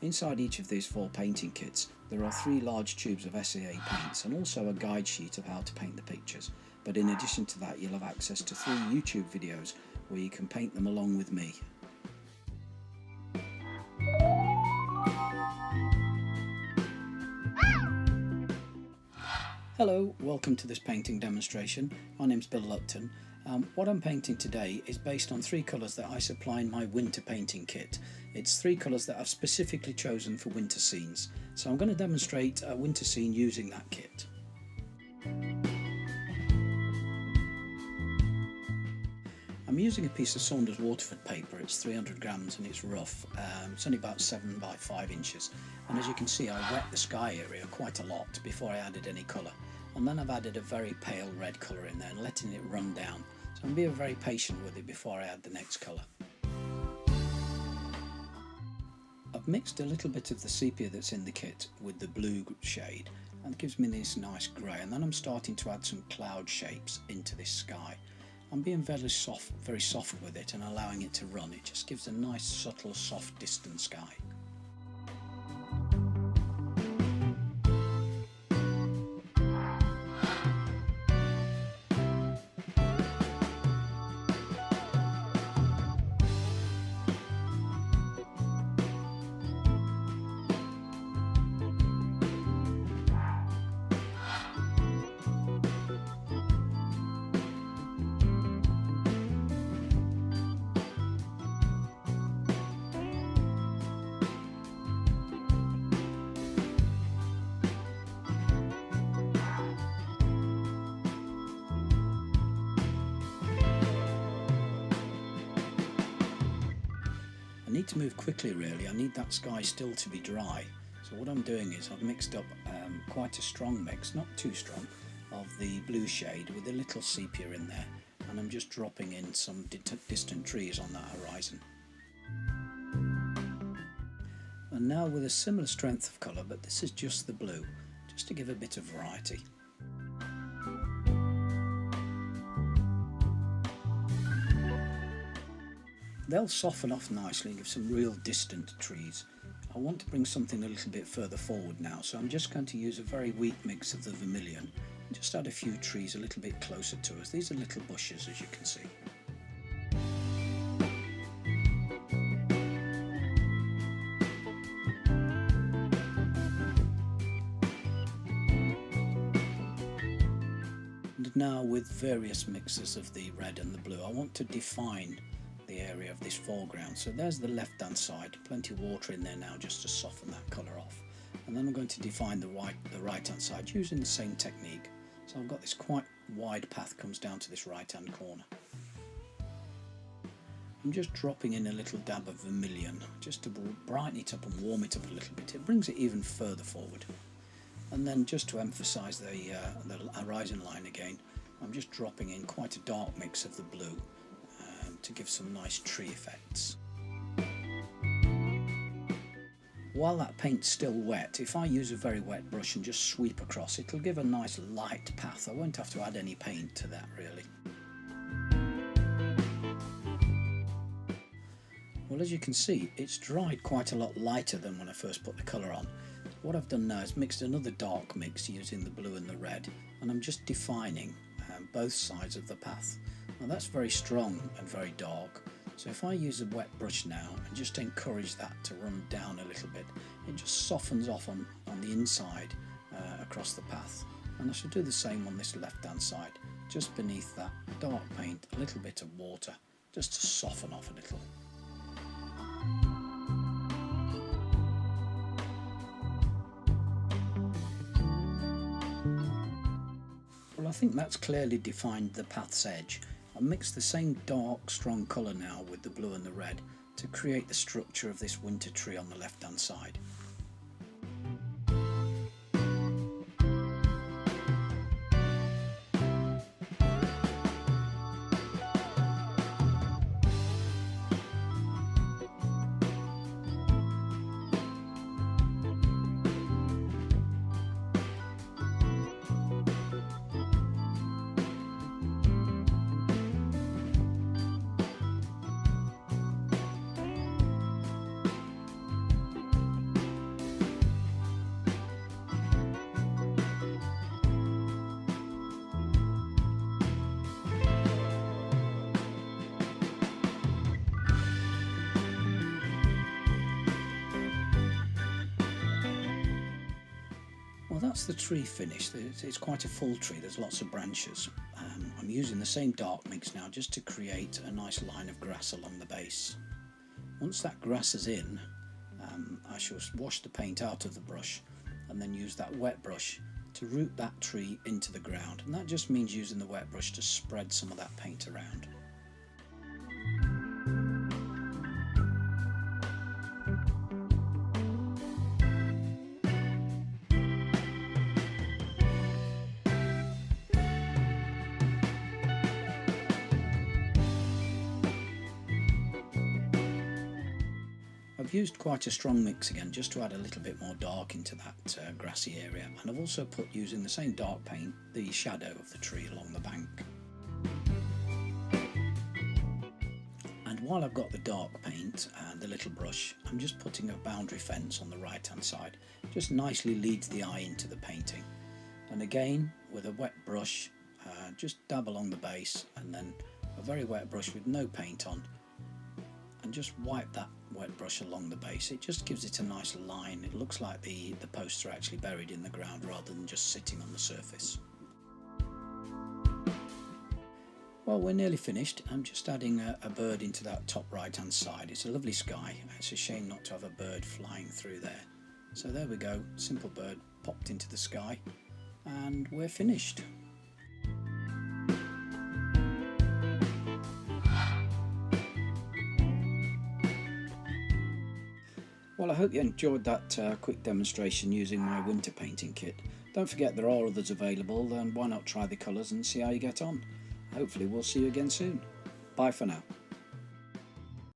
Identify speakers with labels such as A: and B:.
A: Inside each of these 4 painting kits there are 3 large tubes of SAA paints and also a guide sheet of how to paint the pictures, but in addition to that you'll have access to 3 YouTube videos where you can paint them along with me. Hello, welcome to this painting demonstration. My name's Bill Lupton. What I'm painting today is based on 3 colours that I supply in my winter painting kit. It's 3 colours that I've specifically chosen for winter scenes. So I'm going to demonstrate a winter scene using that kit. I'm using a piece of Saunders Waterford paper. It's 300 grams and it's rough. It's only about 7 by 5 inches. And as you can see, I wet the sky area quite a lot before I added any colour. And then I've added a very pale red colour in there and letting it run down. So I'm being very patient with it before I add the next colour. I've mixed a little bit of the sepia that's in the kit with the blue shade, and it gives me this nice grey, and then I'm starting to add some cloud shapes into this sky. I'm being very soft with it and allowing it to run. It just gives a nice subtle soft distant sky. I need to move quickly really. I need that sky still to be dry. So what I'm doing is I've mixed up quite a strong mix, not too strong, of the blue shade with a little sepia in there, and I'm just dropping in some distant trees on that horizon. And now with a similar strength of colour, but this is just the blue, just to give a bit of variety. They'll soften off nicely and give some real distant trees. I want to bring something a little bit further forward now, so I'm just going to use a very weak mix of the vermilion and just add a few trees a little bit closer to us. These are little bushes, as you can see. And now with various mixes of the red and the blue, I want to define the area of this foreground. So there's the left hand side, plenty of water in there now just to soften that colour off, and then I'm going to define the right hand side using the same technique. So I've got this quite wide path comes down to this right hand corner. I'm just dropping in a little dab of vermilion just to brighten it up and warm it up a little bit. It brings it even further forward. And then just to emphasise the horizon line again, I'm just dropping in quite a dark mix of the blue to give some nice tree effects. While that paint's still wet, if I use a very wet brush and just sweep across, it'll give a nice light path. I won't have to add any paint to that really. Well, as you can see, it's dried quite a lot lighter than when I first put the colour on. What I've done now is mixed another dark mix using the blue and the red, and I'm just defining both sides of the path. Now that's very strong and very dark, so if I use a wet brush now and just encourage that to run down a little bit, it just softens off on the inside across the path. And I should do the same on this left hand side, just beneath that dark paint, a little bit of water just to soften off a little. Well, I think that's clearly defined the path's edge. I'll mix the same dark, strong colour now with the blue and the red to create the structure of this winter tree on the left hand side. that's the tree finished. It's quite a full tree, there's lots of branches. I'm using the same dark mix now just to create a nice line of grass along the base. Once that grass is in, I shall wash the paint out of the brush and then use that wet brush to root that tree into the ground, and that just means using the wet brush to spread some of that paint around. I've used quite a strong mix again just to add a little bit more dark into that grassy area, and I've also put, using the same dark paint, the shadow of the tree along the bank. And while I've got the dark paint and the little brush, I'm just putting a boundary fence on the right hand side. Just nicely leads the eye into the painting. And again, with a wet brush, just dab along the base, and then a very wet brush with no paint on, and just wipe that wet brush along the base. It just gives it a nice line. It looks like the posts are actually buried in the ground rather than just sitting on the surface. Well, we're nearly finished. I'm just adding a bird into that top right hand side. It's a lovely sky. It's a shame not to have a bird flying through there. So there we go, simple bird popped into the sky, and we're finished. Well, I hope you enjoyed that quick demonstration using my winter painting kit. Don't forget there are others available, and why not try the colours and see how you get on. Hopefully we'll see you again soon. Bye for now.